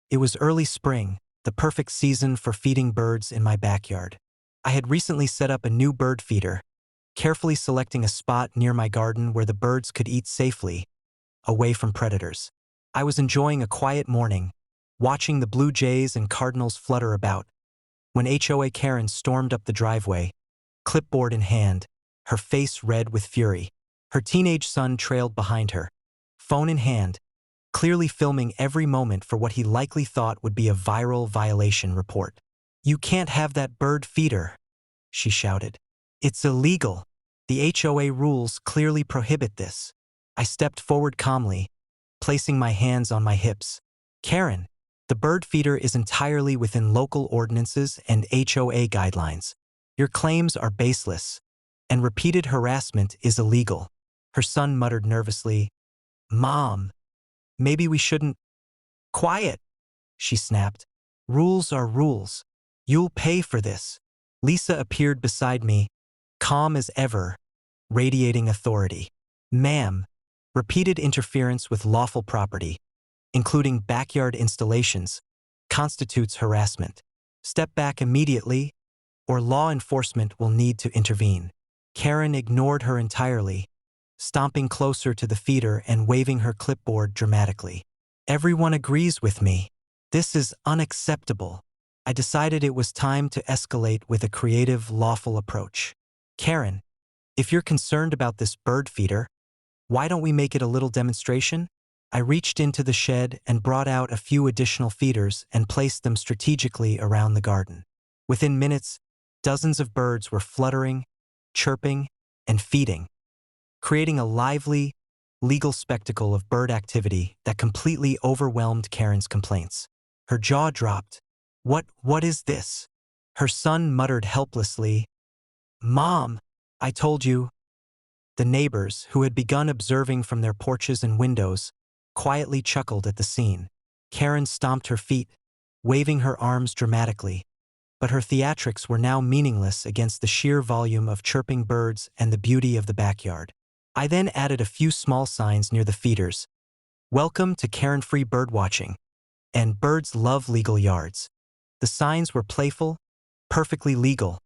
It was early spring, the perfect season for feeding birds in my backyard. I had recently set up a new bird feeder, carefully selecting a spot near my garden where the birds could eat safely, away from predators. I was enjoying a quiet morning, watching the blue jays and cardinals flutter about, when HOA Karen stormed up the driveway, clipboard in hand, her face red with fury. Her teenage son trailed behind her, phone in hand, clearly filming every moment for what he likely thought would be a viral violation report. "You can't have that bird feeder," she shouted. "It's illegal. The HOA rules clearly prohibit this." I stepped forward calmly, placing my hands on my hips. "Karen, the bird feeder is entirely within local ordinances and HOA guidelines. Your claims are baseless, and repeated harassment is illegal." Her son muttered nervously, "Mom, maybe we shouldn't—" "Quiet," she snapped. "Rules are rules. You'll pay for this." Lisa appeared beside me, calm as ever, radiating authority. "Ma'am, repeated interference with lawful property, including backyard installations, constitutes harassment. Step back immediately, or law enforcement will need to intervene." Karen ignored her entirely, stomping closer to the feeder and waving her clipboard dramatically. "Everyone agrees with me. This is unacceptable." I decided it was time to escalate with a creative, lawful approach. "Karen, if you're concerned about this bird feeder, why don't we make it a little demonstration?" I reached into the shed and brought out a few additional feeders and placed them strategically around the garden. Within minutes, dozens of birds were fluttering, chirping, and feeding, creating a lively, legal spectacle of bird activity that completely overwhelmed Karen's complaints. Her jaw dropped. What is this?" Her son muttered helplessly, "Mom, I told you." The neighbors, who had begun observing from their porches and windows, quietly chuckled at the scene. Karen stomped her feet, waving her arms dramatically, but her theatrics were now meaningless against the sheer volume of chirping birds and the beauty of the backyard. I then added a few small signs near the feeders. "Welcome to Karen-free birdwatching," and "Birds love legal yards." The signs were playful, perfectly legal,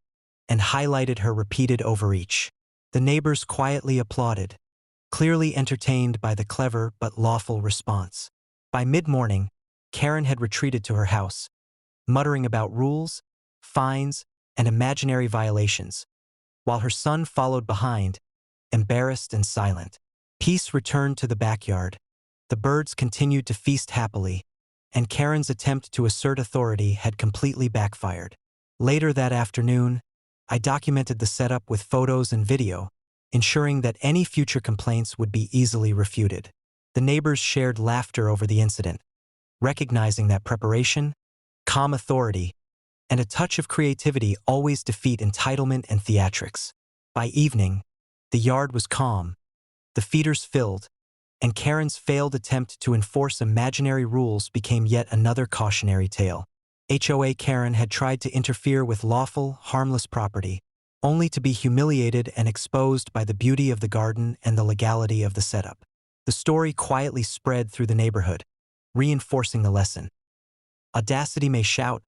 and highlighted her repeated overreach. The neighbors quietly applauded, clearly entertained by the clever but lawful response. By mid-morning, Karen had retreated to her house, muttering about rules, fines, and imaginary violations, while her son followed behind, embarrassed and silent. Peace returned to the backyard. The birds continued to feast happily, and Karen's attempt to assert authority had completely backfired. Later that afternoon, I documented the setup with photos and video, ensuring that any future complaints would be easily refuted. The neighbors shared laughter over the incident, recognizing that preparation, calm authority, and a touch of creativity always defeat entitlement and theatrics. By evening, the yard was calm, the feeders filled, and Karen's failed attempt to enforce imaginary rules became yet another cautionary tale. HOA Karen had tried to interfere with lawful, harmless property, only to be humiliated and exposed by the beauty of the garden and the legality of the setup. The story quietly spread through the neighborhood, reinforcing the lesson. Audacity may shout,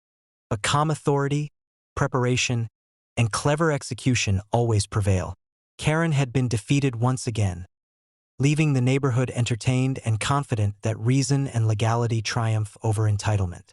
but calm authority, preparation, and clever execution always prevail. Karen had been defeated once again, leaving the neighborhood entertained and confident that reason and legality triumph over entitlement.